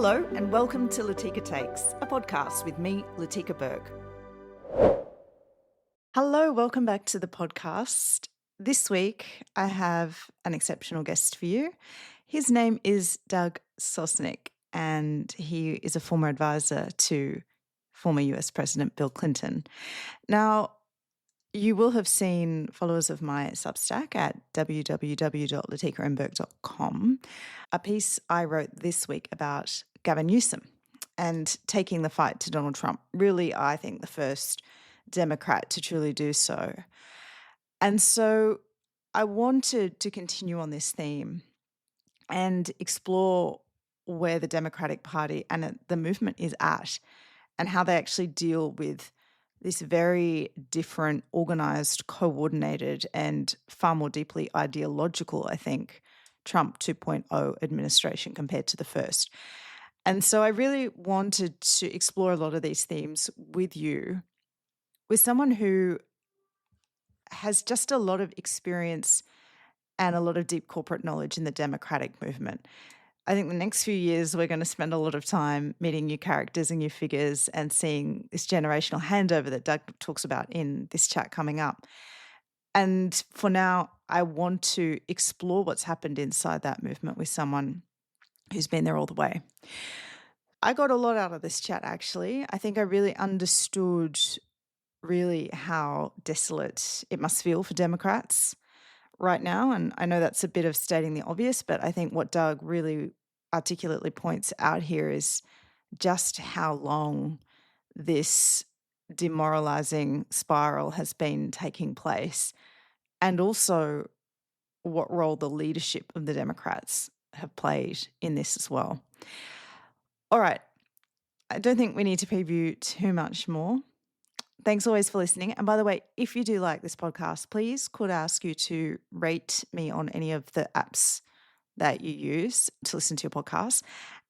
Hello and welcome to Latika Takes, a podcast with me, Latika Berg. Hello, welcome back to the podcast. This week I have an exceptional guest for you. His name is Doug Sosnik and he is a former advisor to former US President Bill Clinton. Now, you will have seen followers of my Substack at www.latikaandberg.com, a piece I wrote this week about Gavin Newsom and taking the fight to Donald Trump. Really, I think the first Democrat to truly do so. And so I wanted to continue on this theme and explore where the Democratic Party and the movement is at and how they actually deal with this very different, organised, coordinated, and far more deeply ideological, I think, Trump 2.0 administration compared to the first. And so I really wanted to explore a lot of these themes with you, with someone who has just a lot of experience and a lot of deep corporate knowledge in the democratic movement. I think the next few years we're going to spend a lot of time meeting new characters and new figures and seeing this generational handover that Doug talks about in this chat coming up. And for now, I want to explore what's happened inside that movement with someone who's been there all the way. I got a lot out of this chat, actually. I think I really understood really how desolate it must feel for Democrats right now. And I know that's a bit of stating the obvious, but I think what Doug really articulately points out here is just how long this demoralizing spiral has been taking place, and also what role the leadership of the Democrats have played in this as well. All right, I don't think we need to preview too much more. Thanks always for listening. And by the way, if you do like this podcast, please could I ask you to rate me on any of the apps that you use to listen to your podcast,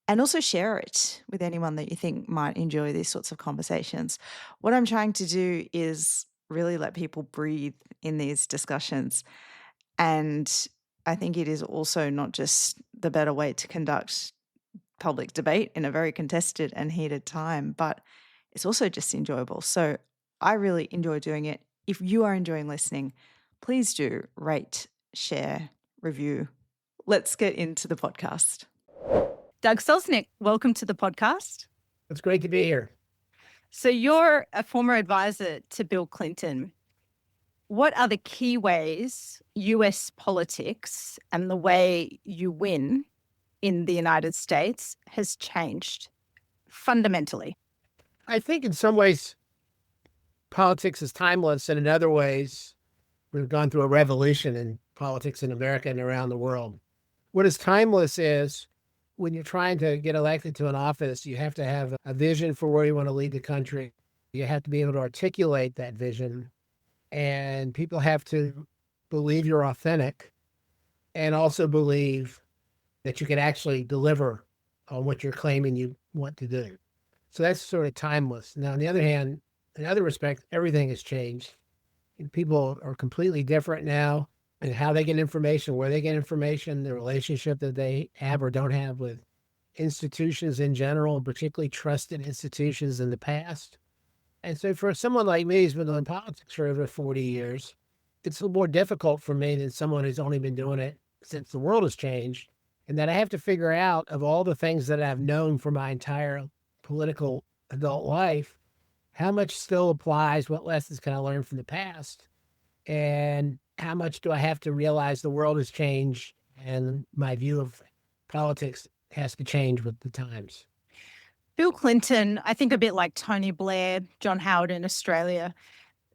and also share it with anyone that you think might enjoy these sorts of conversations. What I'm trying to do is really let people breathe in these discussions. And I think it is also not just the better way to conduct public debate in a very contested and heated time, but it's also just enjoyable. So I really enjoy doing it. If you are enjoying listening, please do rate, share, review. Let's get into the podcast. Doug Sosnik, welcome to the podcast. It's great to be here. So you're a former advisor to Bill Clinton. What are the key ways US politics and the way you win in the United States has changed fundamentally? I think in some ways, politics is timeless, and in other ways, we've gone through a revolution in politics in America and around the world. What is timeless is when you're trying to get elected to an office, you have to have a vision for where you want to lead the country. You have to be able to articulate that vision, and people have to believe you're authentic and also believe that you can actually deliver on what you're claiming you want to do. So that's sort of timeless. Now, on the other hand, in other respects, everything has changed. People are completely different now in how they get information, where they get information, the relationship that they have or don't have with institutions in general, particularly trusted institutions in the past. And so for someone like me who's been doing politics for over 40 years, it's a little more difficult for me than someone who's only been doing it since the world has changed. And that I have to figure out, of all the things that I've known for my entire political adult life, how much still applies, what lessons can I learn from the past, and how much do I have to realize the world has changed and my view of politics has to change with the times. Bill Clinton, I think a bit like Tony Blair, John Howard in Australia,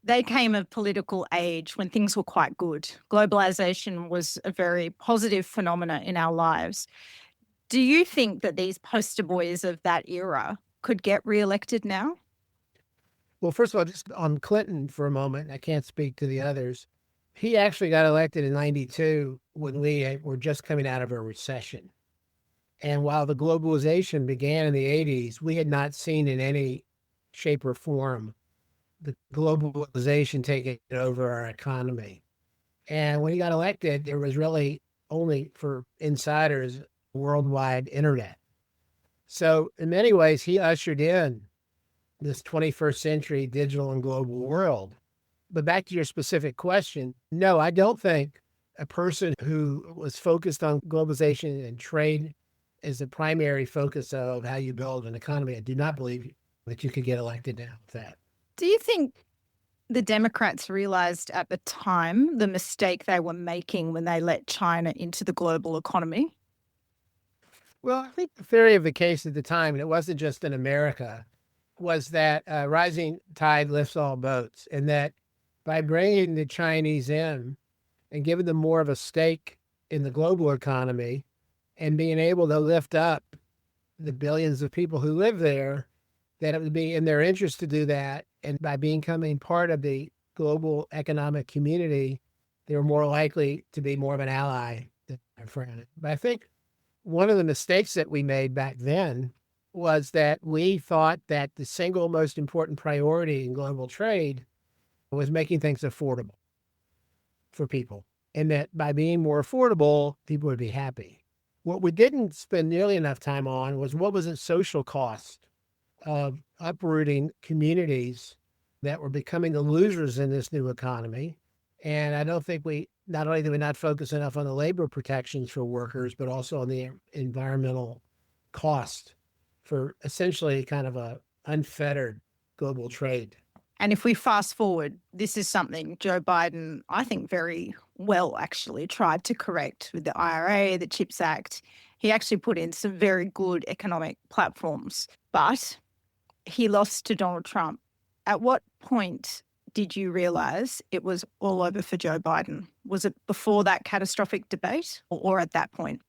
they came of political age when things were quite good. Globalization was a very positive phenomena in our lives. Do you think that these poster boys of that era could get re-elected now? Well, first of all, just on Clinton for a moment, I can't speak to the others. He actually got elected in 92 when we were just coming out of a recession. And while the globalization began in the 80s, we had not seen in any shape or form the globalization taking over our economy. And when he got elected, there was really only for insiders worldwide internet. So in many ways, he ushered in this 21st century digital and global world. But back to your specific question, no, I don't think a person who was focused on globalization and trade is the primary focus of how you build an economy. I do not believe that you could get elected now with that. Do you think the Democrats realized at the time the mistake they were making when they let China into the global economy? Well, I think the theory of the case at the time, and it wasn't just in America, was that rising tide lifts all boats, and that by bringing the Chinese in and giving them more of a stake in the global economy and being able to lift up the billions of people who live there, that it would be in their interest to do that. And by becoming part of the global economic community, they were more likely to be more of an ally than a friend. But I think one of the mistakes that we made back then was that we thought that the single most important priority in global trade was making things affordable for people. And that by being more affordable, people would be happy. What we didn't spend nearly enough time on was what was the social cost of uprooting communities that were becoming the losers in this new economy. And I don't think not only did we not focus enough on the labor protections for workers, but also on the environmental cost for essentially kind of a unfettered global trade. And if we fast forward, this is something Joe Biden, I think, very well actually tried to correct with the IRA, the CHIPS Act. He actually put in some very good economic platforms, but he lost to Donald Trump. At what point did you realize it was all over for Joe Biden? Was it before that catastrophic debate or at that point?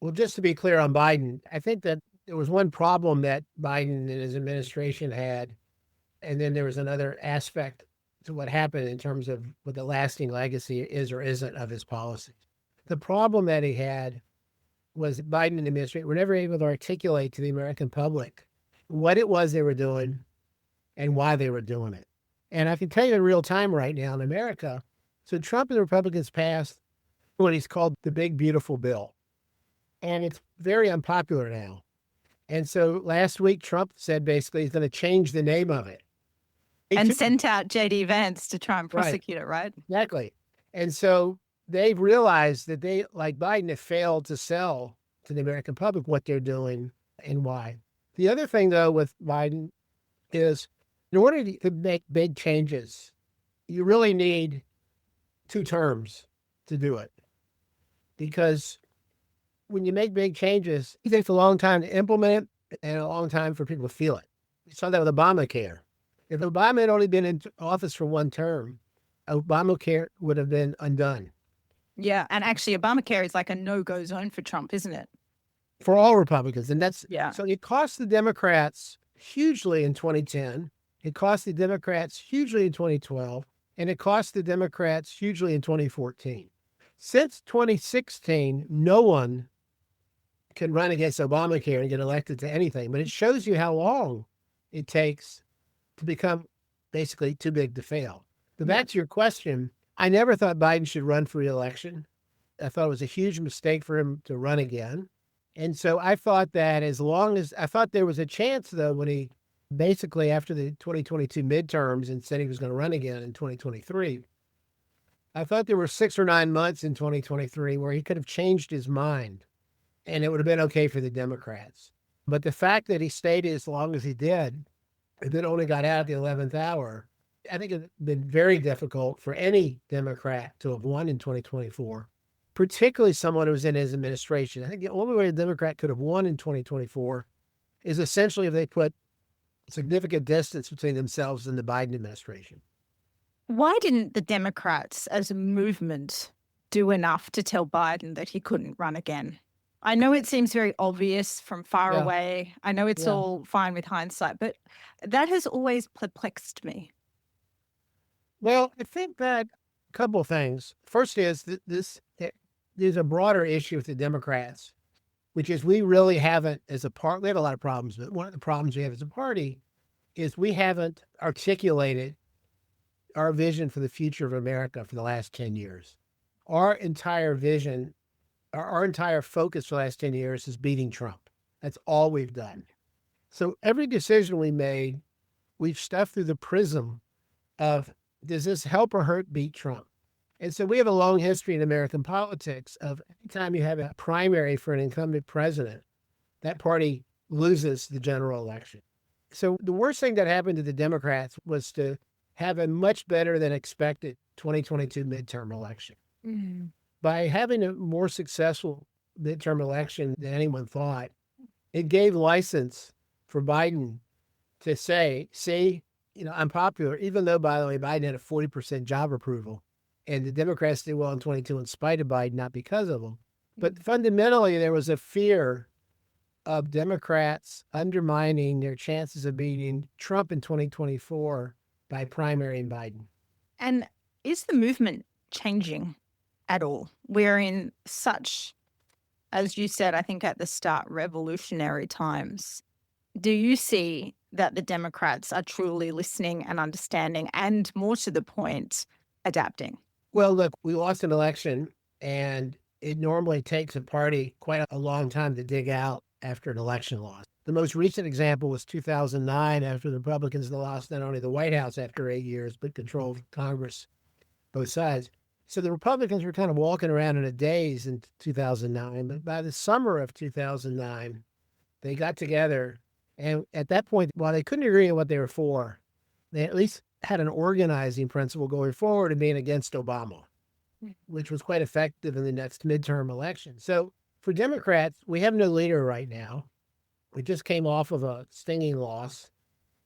Well, just to be clear on Biden, I think that there was one problem that Biden and his administration had, and then there was another aspect to what happened in terms of what the lasting legacy is or isn't of his policies. The problem that he had was that Biden and the administration were never able to articulate to the American public what it was they were doing and why they were doing it. And I can tell you in real time right now in America, so Trump and the Republicans passed what he's called the Big Beautiful Bill. And it's very unpopular now. And so last week, Trump said basically he's going to change the name of it. And sent out J.D. Vance to try and prosecute it, right? Exactly. And so they've realized that they, like Biden, have failed to sell to the American public what they're doing and why. The other thing, though, with Biden is in order to make big changes, you really need 2 terms to do it. Because when you make big changes, it takes a long time to implement it and a long time for people to feel it. We saw that with Obamacare. If Obama had only been in office for 1 term, Obamacare would have been undone. Yeah. And actually, Obamacare is like a no-go zone for Trump, isn't it? For all Republicans. And Yeah. So it cost the Democrats hugely in 2010. It cost the Democrats hugely in 2012. And it cost the Democrats hugely in 2014. Since 2016, no one can run against Obamacare and get elected to anything. But it shows you how long it takes to become basically too big to fail. But back to your question, I never thought Biden should run for re-election. I thought it was a huge mistake for him to run again. And so I thought that I thought there was a chance, though, when he basically after the 2022 midterms and said he was going to run again in 2023, I thought there were 6 or 9 months in 2023 where he could have changed his mind and it would have been okay for the Democrats. But the fact that he stayed as long as he did and then only got out at the 11th hour, I think it's been very difficult for any Democrat to have won in 2024, particularly someone who was in his administration. I think the only way a Democrat could have won in 2024 is essentially if they put significant distance between themselves and the Biden administration. Why didn't the Democrats as a movement do enough to tell Biden that he couldn't run again? I know it seems very obvious from far away. I know it's all fine with hindsight, but that has always perplexed me. Well, I think that a couple of things. First is that there's a broader issue with the Democrats, which is we really haven't, as a party, we have a lot of problems, but one of the problems we have as a party is we haven't articulated our vision for the future of America for the last 10 years. Our entire vision, our entire focus for the last 10 years is beating Trump. That's all we've done. So every decision we made, we've stuffed through the prism of, does this help or hurt beat Trump? And so we have a long history in American politics of anytime you have a primary for an incumbent president, that party loses the general election. So the worst thing that happened to the Democrats was to have a much better than expected 2022 midterm election. Mm. By having a more successful midterm election than anyone thought, it gave license for Biden to say, see, I'm popular, even though, by the way, Biden had a 40% job approval. And the Democrats did well in 22 in spite of Biden, not because of him. But fundamentally, there was a fear of Democrats undermining their chances of beating Trump in 2024 by primarying Biden. And is the movement changing at all? We're in such, as you said, I think at the start, revolutionary times. Do you see that the Democrats are truly listening and understanding and, more to the point, adapting? Well, look, we lost an election, and it normally takes a party quite a long time to dig out after an election loss. The most recent example was 2009, after the Republicans lost not only the White House after 8 years, but controlled Congress, both sides. So the Republicans were kind of walking around in a daze in 2009. But by the summer of 2009, they got together. And at that point, while they couldn't agree on what they were for, they at least had an organizing principle going forward and being against Obama, which was quite effective in the next midterm election. So for Democrats, we have no leader right now. We just came off of a stinging loss.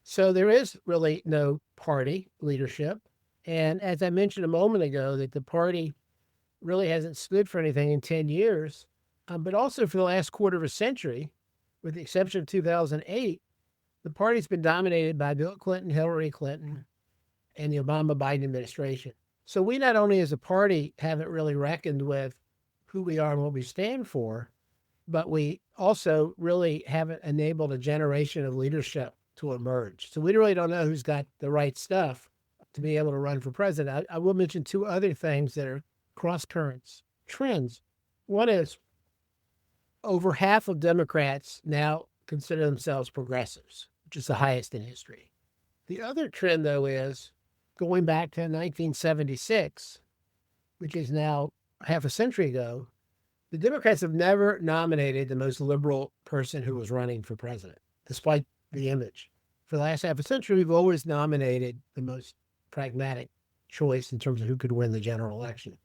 So there is really no party leadership. And as I mentioned a moment ago, that the party really hasn't stood for anything in 10 years, but also for the last quarter of a century, with the exception of 2008, the party's been dominated by Bill Clinton, Hillary Clinton, and the Obama-Biden administration. So we not only as a party haven't really reckoned with who we are and what we stand for, but we also really haven't enabled a generation of leadership to emerge. So we really don't know who's got the right stuff to be able to run for president. I will mention two other things that are cross currents, trends. One is over half of Democrats now consider themselves progressives, which is the highest in history. The other trend, though, is going back to 1976, which is now half a century ago, the Democrats have never nominated the most liberal person who was running for president, despite the image. For the last half a century, we've always nominated the most pragmatic choice in terms of who could win the general election.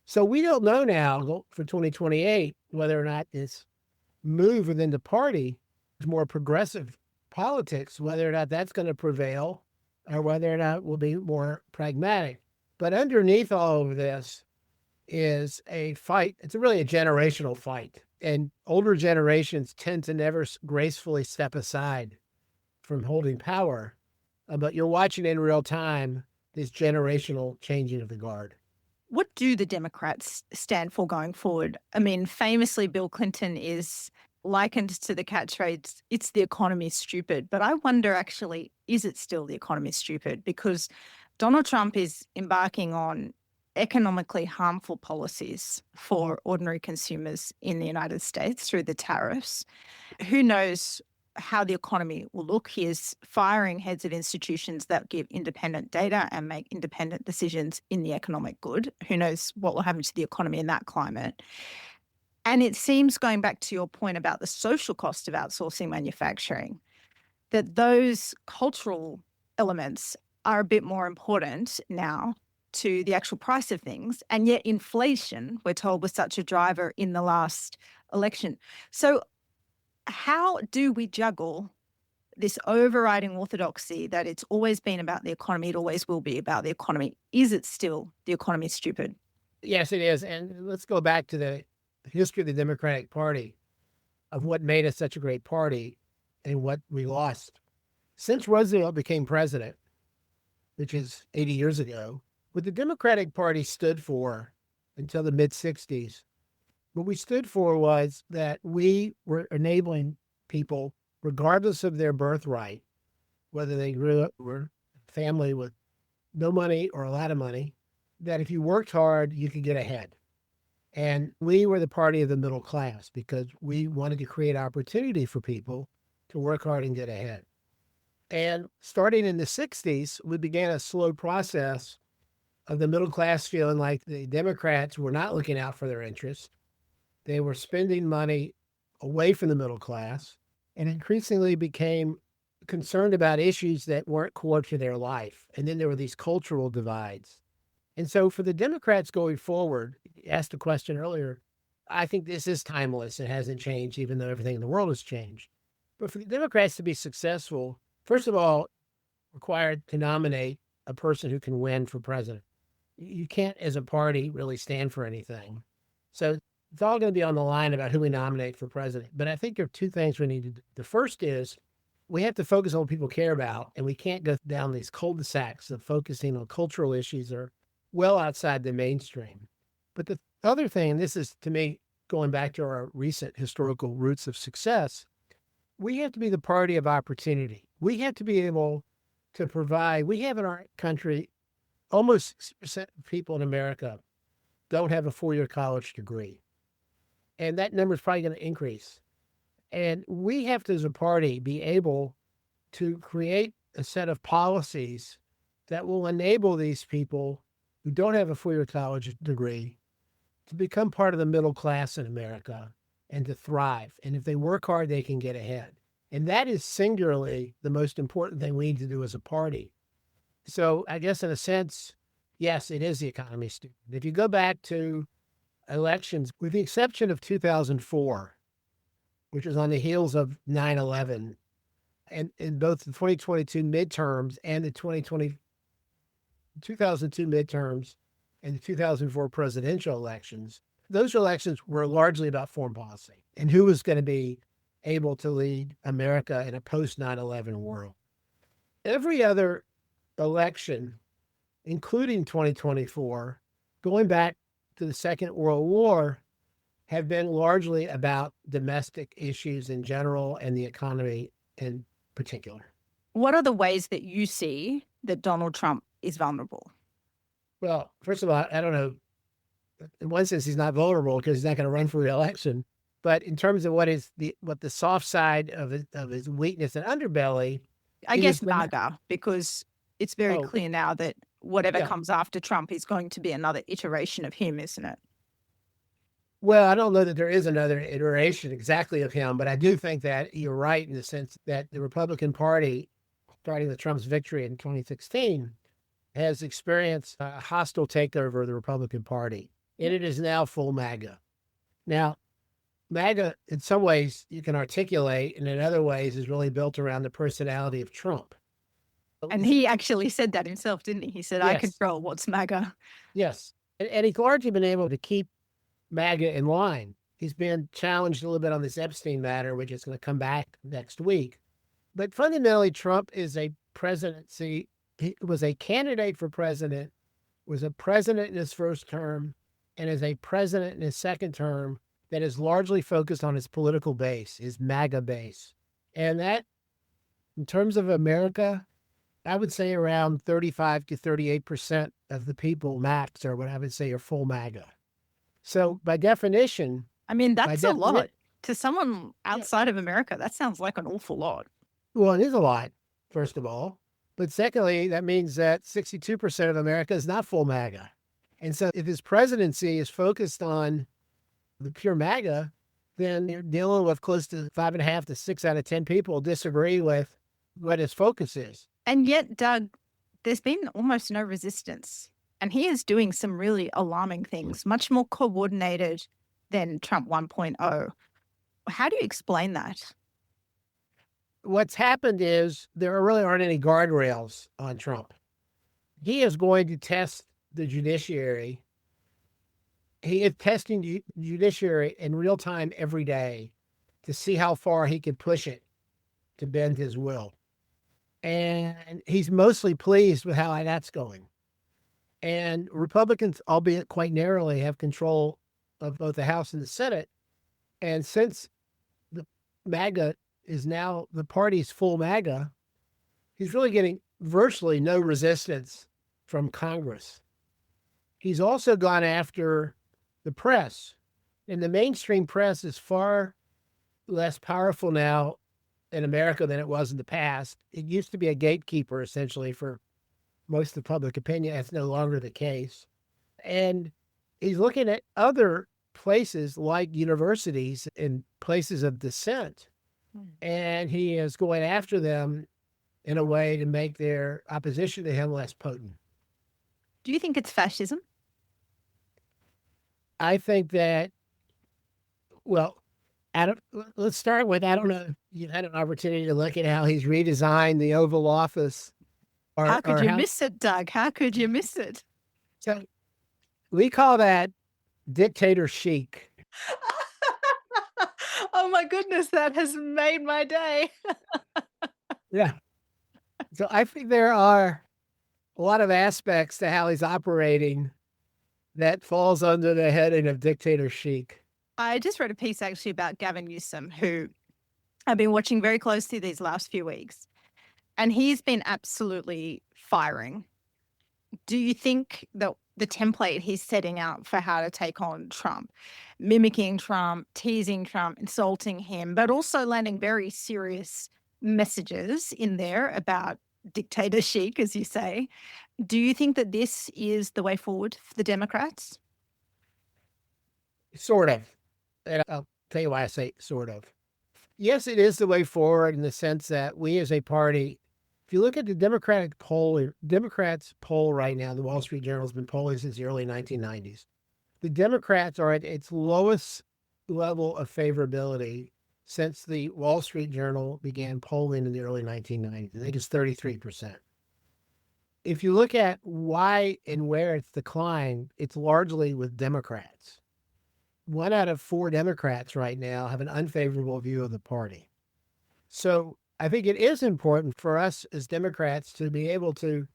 So we don't know now for 2028 whether or not this move within the party is more progressive politics, whether or not that's going to prevail or whether or not it will be more pragmatic. But underneath all of this is a fight. It's really a generational fight. And older generations tend to never gracefully step aside from holding power. But you're watching in real time this generational changing of the guard. What do the Democrats stand for going forward? I mean, famously, Bill Clinton is likened to the catchphrase, it's the economy stupid. But I wonder, actually, is it still the economy stupid? Because Donald Trump is embarking on economically harmful policies for ordinary consumers in the United States through the tariffs. Who knows how the economy will look? He is firing heads of institutions that give independent data and make independent decisions in the economic good. Who knows what will happen to the economy in that climate? And it seems, going back to your point about the social cost of outsourcing manufacturing, that those cultural elements are a bit more important now to the actual price of things. And yet inflation, we're told, was such a driver in the last election. So how do we juggle this overriding orthodoxy that it's always been about the economy, it always will be about the economy? Is it still the economy stupid? Yes, it is. And let's go back to the history of the Democratic Party, of what made us such a great party and what we lost. Since Roosevelt became president, which is 80 years ago, what the Democratic Party stood for until the mid-60s, what we stood for was that we were enabling people, regardless of their birthright, whether they grew up were a family with no money or a lot of money, that if you worked hard, you could get ahead. And we were the party of the middle class because we wanted to create opportunity for people to work hard and get ahead. And starting in the 60s, we began a slow process of the middle class feeling like the Democrats were not looking out for their interests. They were spending money away from the middle class and increasingly became concerned about issues that weren't core to their life. And then there were these cultural divides. And so for the Democrats going forward, you asked a question earlier, I think this is timeless. It hasn't changed, even though everything in the world has changed. But for the Democrats to be successful, first of all, required to nominate a person who can win for president. You can't, as a party, really stand for anything. So it's all going to be on the line about who we nominate for president. But I think there are two things we need to do. The first is we have to focus on what people care about, and we can't go down these cul-de-sacs of focusing on cultural issues or well outside the mainstream. But the other thing, and this is to me going back to our recent historical roots of success, we have to be the party of opportunity. We have to be able to provide, we have in our country, almost 60% of people in America don't have a four-year college degree. And that number is probably going to increase. And we have to, as a party, be able to create a set of policies that will enable these people who don't have a four-year college degree to become part of the middle class in America and to thrive. And if they work hard, they can get ahead. And that is singularly the most important thing we need to do as a party. So I guess in a sense, yes, it is the economy, stupid. If you go back to elections, with the exception of 2004, which was on the heels of 9/11, and in both the 2022 midterms and the 2002 midterms and the 2004 presidential elections, those elections were largely about foreign policy and who was going to be able to lead America in a post 9/11 world. Every other election, including 2024, going back to the Second World War, have been largely about domestic issues in general and the economy in particular. What are the ways that you see that Donald Trump is vulnerable? Well, first of all, I don't know. In one sense, he's not vulnerable because he's not going to run for re-election. But in terms of what the soft side of his weakness and underbelly, I guess MAGA, because it's very clear now that whatever comes after Trump is going to be another iteration of him, isn't it? Well, I don't know that there is another iteration exactly of him, but I do think that you're right in the sense that the Republican Party, starting with Trump's victory in 2016, has experienced a hostile takeover of the Republican Party, and it is now full MAGA. Now, MAGA, in some ways, you can articulate, and in other ways, is really built around the personality of Trump. And he actually said that himself, didn't he? He said, yes. I control what's MAGA. Yes. And he's largely been able to keep MAGA in line. He's been challenged a little bit on this Epstein matter, which is going to come back next week. But fundamentally, Trump is a presidency. He was a candidate for president, was a president in his first term, and is a president in his second term that is largely focused on his political base, his MAGA base. And that, in terms of America, I would say around 35 to 38% of the people max, or what I would say are full MAGA. So by definition... I mean, that's a lot. To someone outside of America, that sounds like an awful lot. Well, it is a lot, first of all. But secondly, that means that 62% of America is not full MAGA. And so if his presidency is focused on the pure MAGA, then you're dealing with close to 5.5 to 6 out of 10 people disagree with what his focus is. And yet, Doug, there's been almost no resistance. And he is doing some really alarming things, much more coordinated than Trump 1.0. How do you explain that? What's happened is there really aren't any guardrails on Trump. He is going to test the judiciary. He is testing the judiciary in real time every day to see how far he can push it to bend his will. And he's mostly pleased with how that's going. And Republicans, albeit quite narrowly, have control of both the House and the Senate. And since the MAGA is now the party's full MAGA, he's really getting virtually no resistance from Congress. He's also gone after the press. And the mainstream press is far less powerful now in America than it was in the past. It used to be a gatekeeper, essentially, for most of public opinion. That's no longer the case. And he's looking at other places like universities and places of dissent, and he is going after them in a way to make their opposition to him less potent. Do you think it's fascism? I think that, well, let's start with, I don't know if you've had an opportunity to look at how he's redesigned the Oval Office. How could you miss it, Doug? How could you miss it? So we call that dictator chic. Oh my goodness, that has made my day. Yeah. So I think there are a lot of aspects to how he's operating that falls under the heading of dictator chic. I just read a piece actually about Gavin Newsom, who I've been watching very closely these last few weeks, and he's been absolutely firing. Do you think that the template he's setting out for how to take on Trump, mimicking Trump, teasing Trump, insulting him, but also landing very serious messages in there about dictator chic, as you say, do you think that this is the way forward for the Democrats? Sort of. And I'll tell you why I say sort of. Yes, it is the way forward in the sense that we as a party, if you look at the Democrats poll right now, the Wall Street Journal has been polling since the early 1990s. The Democrats are at its lowest level of favorability since the Wall Street Journal began polling in the early 1990s. I think it's 33%. If you look at why and where it's declined, it's largely with Democrats. 1 out of 4 Democrats right now have an unfavorable view of the party. So I think it is important for us as Democrats to be able to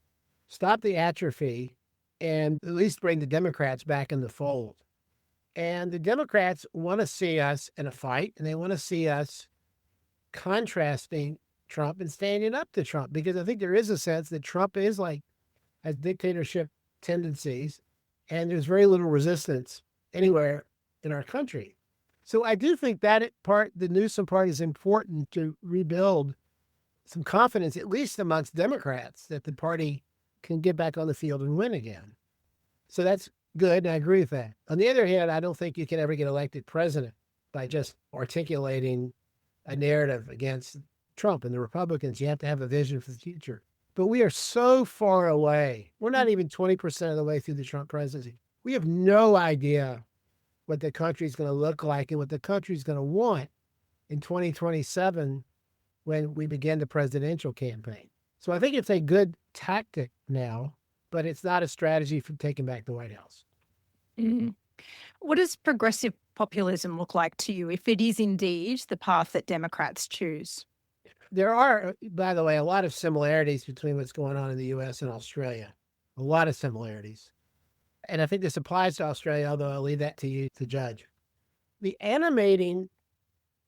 stop the atrophy and at least bring the Democrats back in the fold. And the Democrats want to see us in a fight, and they want to see us contrasting Trump and standing up to Trump, because I think there is a sense that Trump has dictatorship tendencies, and there's very little resistance anywhere in our country. So I do think that the Newsom part is important to rebuild some confidence, at least amongst Democrats, that the party can get back on the field and win again. So that's good, and I agree with that. On the other hand, I don't think you can ever get elected president by just articulating a narrative against Trump and the Republicans. You have to have a vision for the future. But we are so far away. We're not even 20% of the way through the Trump presidency. We have no idea what the country's going to look like and what the country's going to want in 2027 when we begin the presidential campaign. So I think it's a good tactic now, but it's not a strategy for taking back the White House. Mm-hmm. What does progressive populism look like to you if it is indeed the path that Democrats choose? There are, by the way, a lot of similarities between what's going on in the U.S. and Australia. A lot of similarities. And I think this applies to Australia, although I'll leave that to you to judge. The animating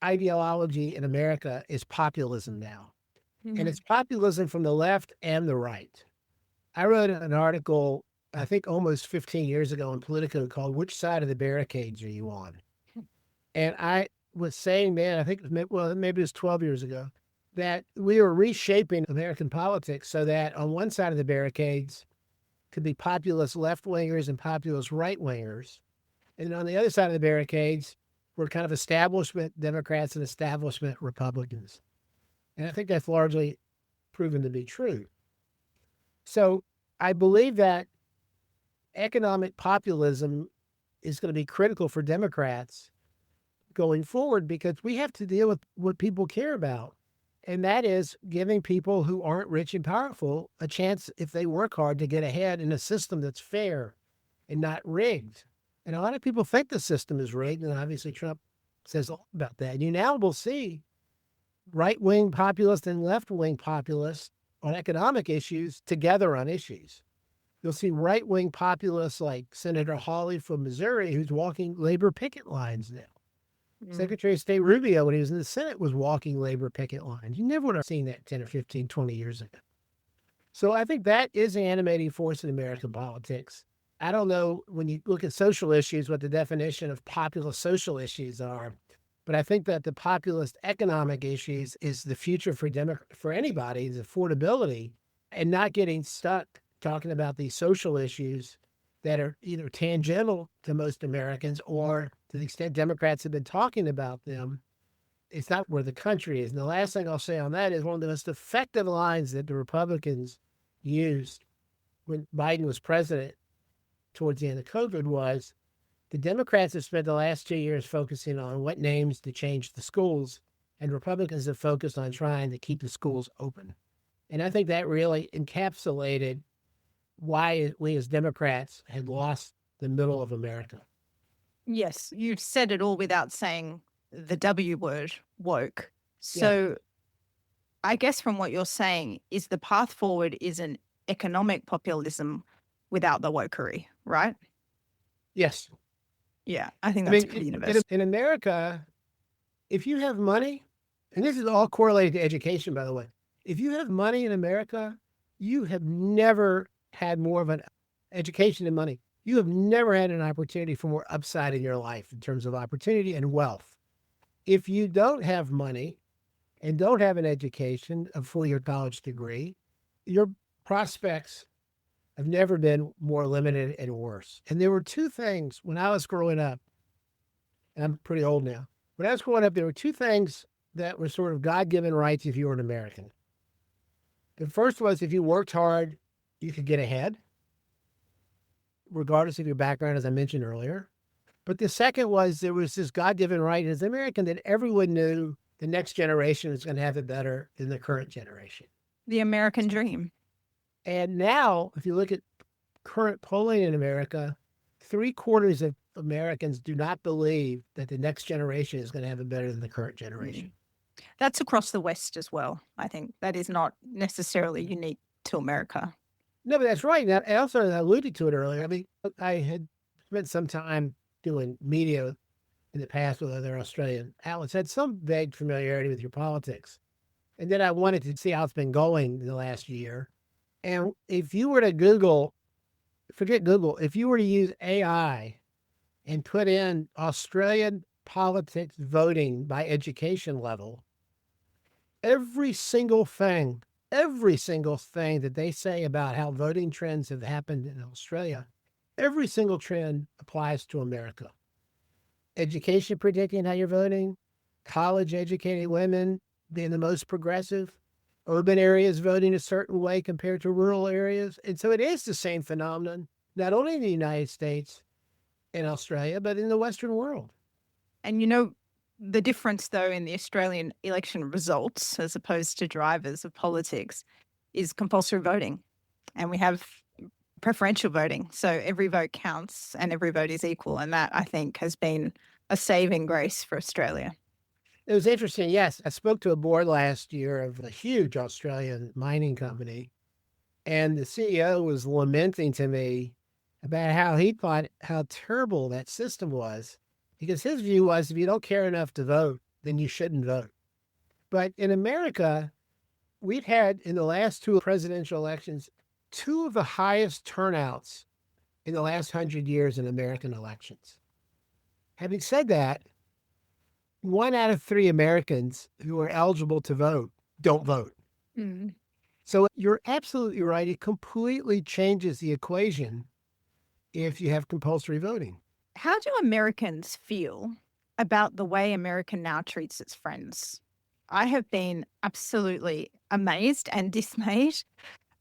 ideology in America is populism now. Mm-hmm. And it's populism from the left and the right. I wrote an article, I think almost 15 years ago in Politico called "Which Side of the Barricades Are You On?" And I was saying then, I think, maybe it was 12 years ago, that we were reshaping American politics so that on one side of the barricades could be populist left-wingers and populist right-wingers. And on the other side of the barricades were kind of establishment Democrats and establishment Republicans. And I think that's largely proven to be true. So I believe that economic populism is going to be critical for Democrats going forward, because we have to deal with what people care about. And that is giving people who aren't rich and powerful a chance, if they work hard, to get ahead in a system that's fair and not rigged. And a lot of people think the system is rigged, and obviously Trump says all about that. And you now will see right-wing populists and left-wing populists on economic issues together on issues. You'll see right-wing populists like Senator Hawley from Missouri, who's walking labor picket lines now. Secretary of State Rubio, when he was in the Senate, was walking labor picket lines. You never would have seen that 10 or 15, 20 years ago. So I think that is an animating force in American politics. I don't know when you look at social issues what the definition of populist social issues are, but I think that the populist economic issues is the future for anybody is affordability and not getting stuck talking about these social issues that are either tangential to most Americans or to the extent Democrats have been talking about them, it's not where the country is. And the last thing I'll say on that is one of the most effective lines that the Republicans used when Biden was president towards the end of COVID was the Democrats have spent the last 2 years focusing on what names to change the schools, and Republicans have focused on trying to keep the schools open. And I think that really encapsulated why we as Democrats had lost the middle of America. Yes, you've said it all without saying the W word, woke. Yeah. So I guess from what you're saying is the path forward is an economic populism without the wokery, right? Yes. Yeah, I think I that's mean, pretty universal. in America, if you have money, and this is all correlated to education, by the way, if you have money in America, you have never had more of an education and money. You have never had an opportunity for more upside in your life in terms of opportunity and wealth. If you don't have money and don't have an education, a full-year college degree, your prospects have never been more limited and worse. And there were two things when I was growing up, and I'm pretty old now. When I was growing up, there were two things that were sort of God-given rights if you were an American. The first was if you worked hard, you could get ahead, regardless of your background, as I mentioned earlier. But the second was there was this God-given right as an American that everyone knew the next generation is going to have it better than the current generation. The American dream. And now, if you look at current polling in America, 3/4 of Americans do not believe that the next generation is going to have it better than the current generation. That's across the West as well. I think that is not necessarily unique to America. No, but that's right. Now, I also alluded to it earlier. I mean, I had spent some time doing media in the past with other Australian outlets, had some vague familiarity with your politics. And then I wanted to see how it's been going in the last year. And if you were to Google, forget Google, if you were to use AI and put in Australian politics voting by education level, every single thing that they say about how voting trends have happened in Australia, every single trend applies to America. Education predicting how you're voting, college educated women being the most progressive, urban areas voting a certain way compared to rural areas. And so it is the same phenomenon, not only in the United States and Australia, but in the Western world. And you know, the difference, though, in the Australian election results, as opposed to drivers of politics, is compulsory voting. And we have preferential voting. So every vote counts and every vote is equal. And that, I think, has been a saving grace for Australia. It was interesting. Yes, I spoke to a board last year of a huge Australian mining company, and the CEO was lamenting to me about how he thought how terrible that system was, because his view was if you don't care enough to vote, then you shouldn't vote. But in America, we've had in the last two presidential elections, two of the highest turnouts in the last 100 years in American elections. Having said that, 1 out of 3 Americans who are eligible to vote don't vote. Mm. So you're absolutely right. It completely changes the equation if you have compulsory voting. How do Americans feel about the way America now treats its friends? I have been absolutely amazed and dismayed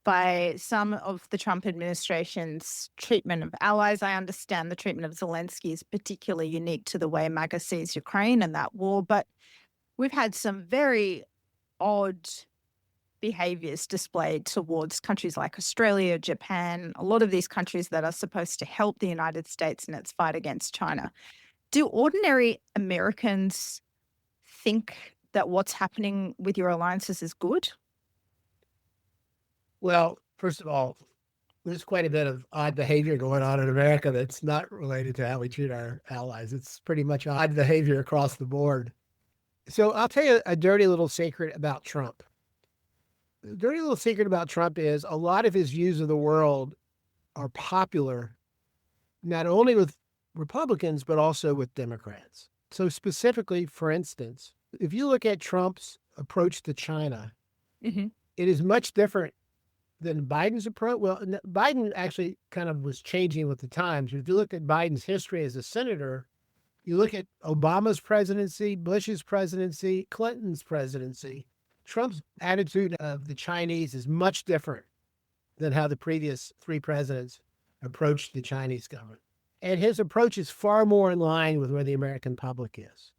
by some of the Trump administration's treatment of allies. I understand the treatment of Zelensky is particularly unique to the way MAGA sees Ukraine and that war, but we've had some very odd behaviors displayed towards countries like Australia, Japan, a lot of these countries that are supposed to help the United States in its fight against China. Do ordinary Americans think that what's happening with your alliances is good? Well, first of all, there's quite a bit of odd behavior going on in America that's not related to how we treat our allies. It's pretty much odd behavior across the board. So I'll tell you a dirty little secret about Trump. The dirty little secret about Trump is a lot of his views of the world are popular not only with Republicans, but also with Democrats. So specifically, for instance, if you look at Trump's approach to China, Mm-hmm. it is much different than Biden's approach. Well, Biden actually kind of was changing with the times. If you look at Biden's history as a senator, you look at Obama's presidency, Bush's presidency, Clinton's presidency, Trump's attitude of the Chinese is much different than how the previous three presidents approached the Chinese government. And his approach is far more in line with where the American public is.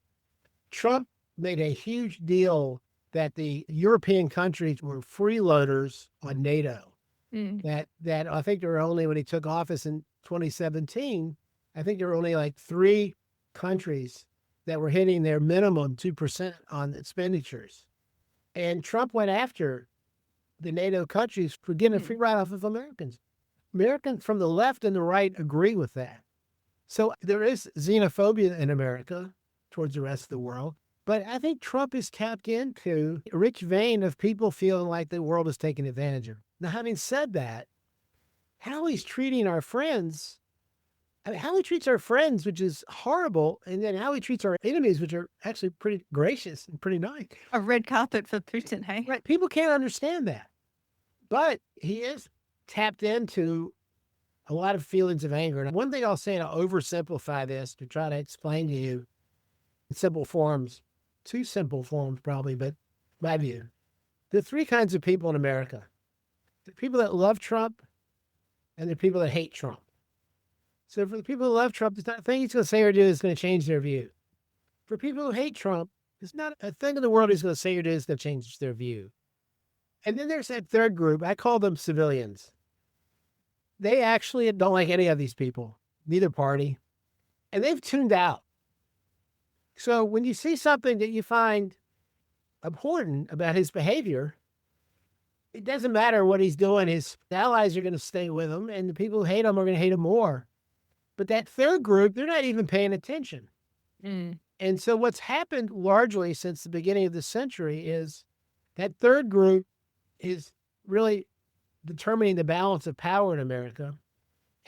Trump made a huge deal that the European countries were freeloaders on NATO. That I think there were only, when he took office in 2017, I think there were only like 3 countries that were hitting their minimum 2% on expenditures. And Trump went after the NATO countries for getting a free write-off of Americans. Americans from the left and the right agree with that. So there is xenophobia in America towards the rest of the world. But I think Trump is tapped into a rich vein of people feeling like the world is taking advantage of. Now, having said that, how he's treating our friends, I mean, how he treats our friends, which is horrible, and then how he treats our enemies, which are actually pretty gracious and pretty nice. A red carpet for Putin, hey? Right. People can't understand that. But he is tapped into a lot of feelings of anger. And one thing I'll say, and I'll oversimplify this to try to explain to you in simple forms, 2 simple forms probably, but my view. There are 3 kinds of people in America. The people that love Trump and the people that hate Trump. So for the people who love Trump, there's not a thing he's going to say or do that's going to change their view. For people who hate Trump, there's not a thing in the world he's going to say or do that's going to change their view. And then there's that third group. I call them civilians. They actually don't like any of these people, neither party. And they've tuned out. So when you see something that you find abhorrent about his behavior, it doesn't matter what he's doing. His allies are going to stay with him, and the people who hate him are going to hate him more. But that third group, they're not even paying attention. And so what's happened largely since the beginning of the century is that third group is really determining the balance of power in America,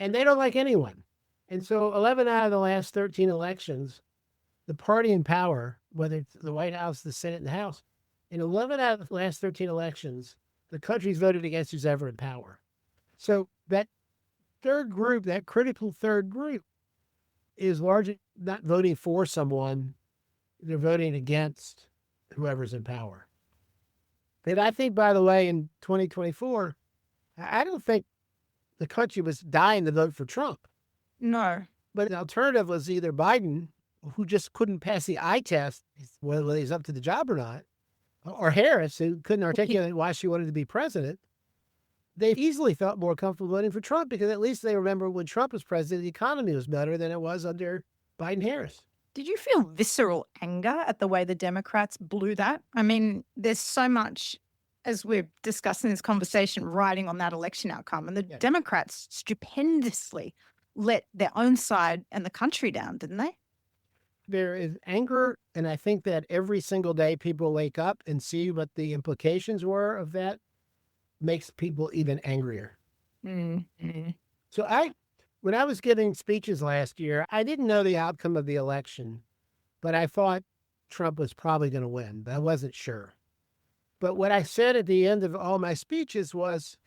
and they don't like anyone. And so 11 out of the last 13 elections, the party in power, whether it's the White House, the Senate, and the House, in 11 out of the last 13 elections, the country's voted against who's ever in power. So that third group, that critical third group, is largely not voting for someone. They're voting against whoever's in power. And I think, by the way, in 2024, I don't think the country was dying to vote for Trump. No. But the alternative was either Biden, who just couldn't pass the eye test, whether he's up to the job or not, or Harris, who couldn't articulate why she wanted to be president. They easily felt more comfortable voting for Trump because at least they remember when Trump was president, the economy was better than it was under Biden-Harris. Did you feel visceral anger at the way the Democrats blew that? I mean, there's so much, as we're discussing this conversation, riding on that election outcome. And the Democrats stupendously let their own side and the country down, didn't they? There is anger, and I think that every single day people wake up and see what the implications were of that makes people even angrier. So when I was giving speeches last year, I didn't know the outcome of the election, but I thought Trump was probably going to win, but I wasn't sure. But what I said at the end of all my speeches was,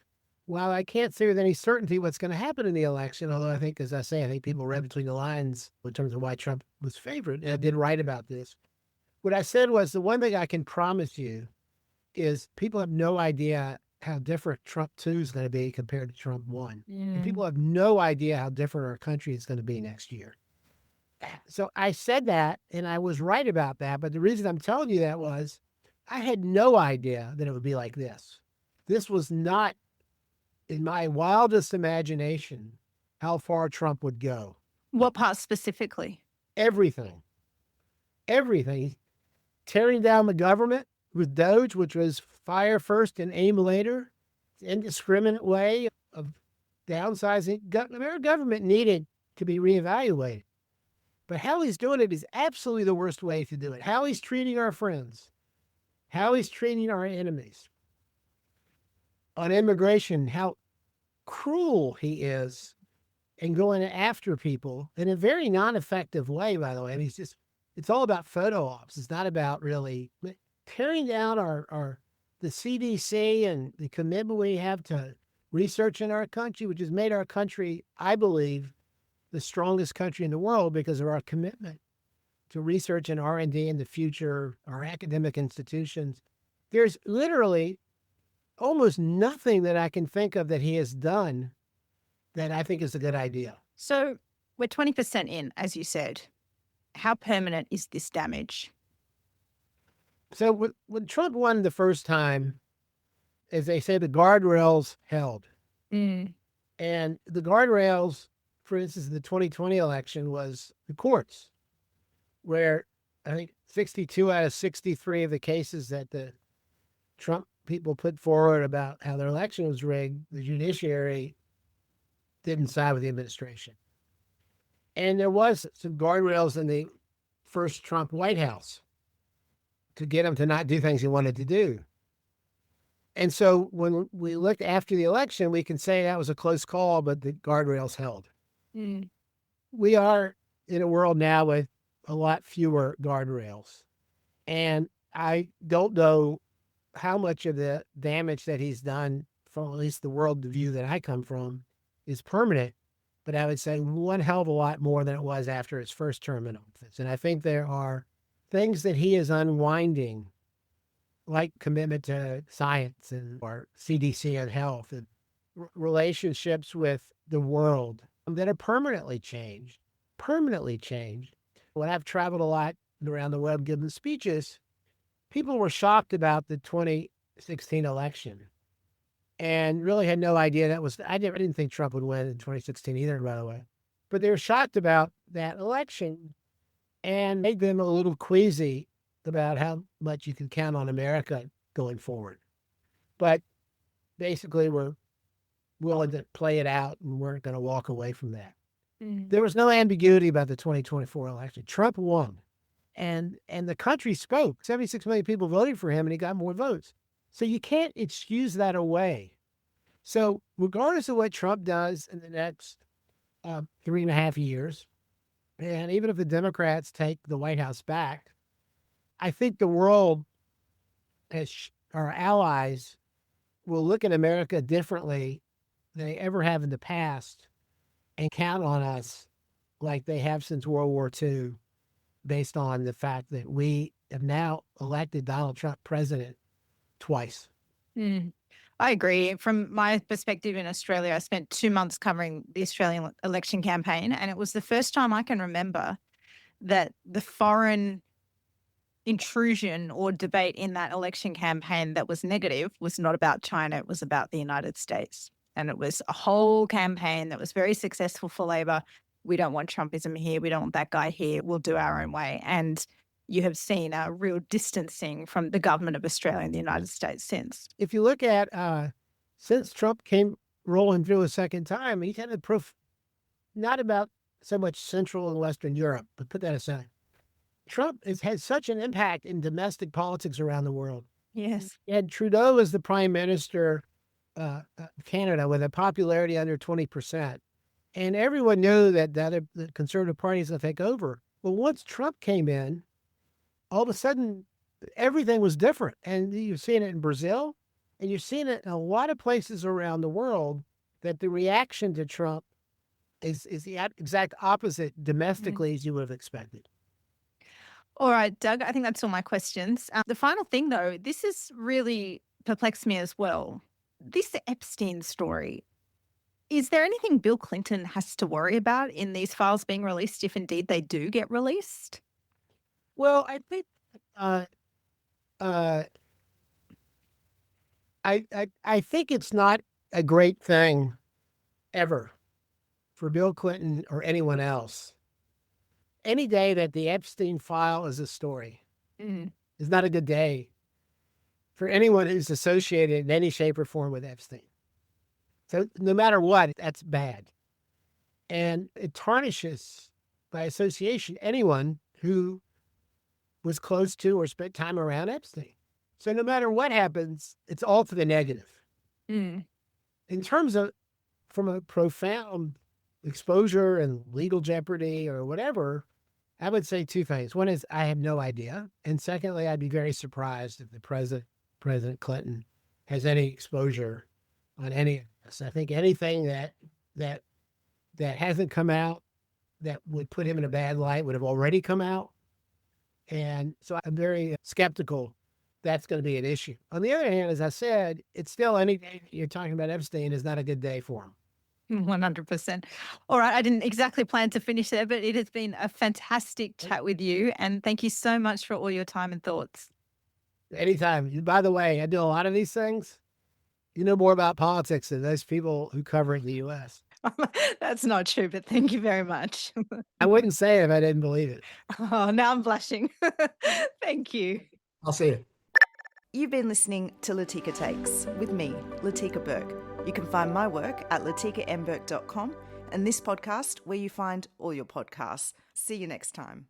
while I can't say with any certainty what's going to happen in the election, although I think, as I say, I think people read between the lines in terms of why Trump was favored, and I did write about this. What I said was, the one thing I can promise you is people have no idea how different Trump 2 is going to be compared to Trump 1. And people have no idea how different our country is going to be next year. So I said that, and I was right about that. But the reason I'm telling you that was I had no idea that it would be like this. This was not, in my wildest imagination, how far Trump would go. What part specifically? Everything. Everything. Tearing down the government with Doge, which was fire first and aim later, indiscriminate way of downsizing. Our government needed to be reevaluated. But how he's doing it is absolutely the worst way to do it. How he's treating our friends, how he's treating our enemies. On immigration, how cruel he is and going after people in a very non-effective way, by the way. I mean, it's all about photo ops. It's not about really tearing down the CDC and the commitment we have to research in our country, which has made our country, I believe, the strongest country in the world because of our commitment to research and R&D in the future, our academic institutions. There's literally almost nothing that I can think of that he has done that I think is a good idea. So we're 20% in, as you said. How permanent is this damage? So when Trump won the first time, as they say, the guardrails held. Mm. And the guardrails, for instance, the 2020 election was the courts, where I think 62 out of 63 of the cases that the Trump people put forward about how their election was rigged, the judiciary didn't side with the administration. And there was some guardrails in the first Trump White House to get him to not do things he wanted to do. And so when we looked after the election, we can say that was a close call, but the guardrails held. Mm. We are in a world now with a lot fewer guardrails. And I don't know how much of the damage that he's done, from at least the world view that I come from, is permanent. But I would say one hell of a lot more than it was after his first term in office. And I think there are things that he is unwinding, like commitment to science and or CDC and health and relationships with the world that are permanently changed. When I've traveled a lot around the world giving speeches, people were shocked about the 2016 election and really had no idea that was, I didn't think Trump would win in 2016 either, by the way. But they were shocked about that election and made them a little queasy about how much you can count on America going forward. But basically, we're willing to play it out and weren't going to walk away from that. Mm. There was no ambiguity about the 2024 election. Trump won. And the country spoke. 76 million people voted for him, and he got more votes. So you can't excuse that away. So regardless of what Trump does in the next 3.5 years, and even if the Democrats take the White House back, I think the world, as our allies, will look at America differently than they ever have in the past and count on us like they have since World War II, based on the fact that we have now elected Donald Trump president twice. Mm. I agree. From my perspective in Australia, I spent 2 months covering the Australian election campaign, and it was the first time I can remember that the foreign intrusion or debate in that election campaign that was negative was not about China, it was about the United States. And it was a whole campaign that was very successful for Labor. We don't want Trumpism here. We don't want that guy here. We'll do our own way. And you have seen a real distancing from the government of Australia and the United States since. If you look at, since Trump came rolling through a second time, he's had a proof, not about so much Central and Western Europe, but put that aside. Trump has had such an impact in domestic politics around the world. Yes. He had Trudeau as the prime minister of Canada with a popularity under 20%. And everyone knew that the Conservative Party is going to take over. Well, once Trump came in, all of a sudden, everything was different. And you've seen it in Brazil, and you've seen it in a lot of places around the world, that the reaction to Trump is the exact opposite domestically as you would have expected. All right, Doug, I think that's all my questions. The final thing, though, this has really perplexed me as well. This Epstein story, is there anything Bill Clinton has to worry about in these files being released, if indeed they do get released? Well, I think I think it's not a great thing ever for Bill Clinton or anyone else. Any day that the Epstein file is a story is not a good day for anyone who's associated in any shape or form with Epstein. So no matter what, that's bad. And it tarnishes, by association, anyone who was close to or spent time around Epstein. So no matter what happens, it's all to the negative. Mm. In terms of, from a profound exposure and legal jeopardy or whatever, I would say two things. One is I have no idea. And secondly, I'd be very surprised if President Clinton has any exposure on any of this. I think anything that hasn't come out that would put him in a bad light would have already come out. And so I'm very skeptical that's going to be an issue. On the other hand, as I said, it's still any day you're talking about Epstein is not a good day for him. 100%. All right. I didn't exactly plan to finish there, but it has been a fantastic chat with you. And thank you so much for all your time and thoughts. Anytime. By the way, I do a lot of these things. You know more about politics than those people who cover it in the U.S. That's not true, but thank you very much. I wouldn't say it if I didn't believe it. Oh, now I'm blushing. Thank you. I'll see you. You've been listening to Latika Takes with me, Latika Berg. You can find my work at latikaandberg.com and this podcast where you find all your podcasts. See you next time.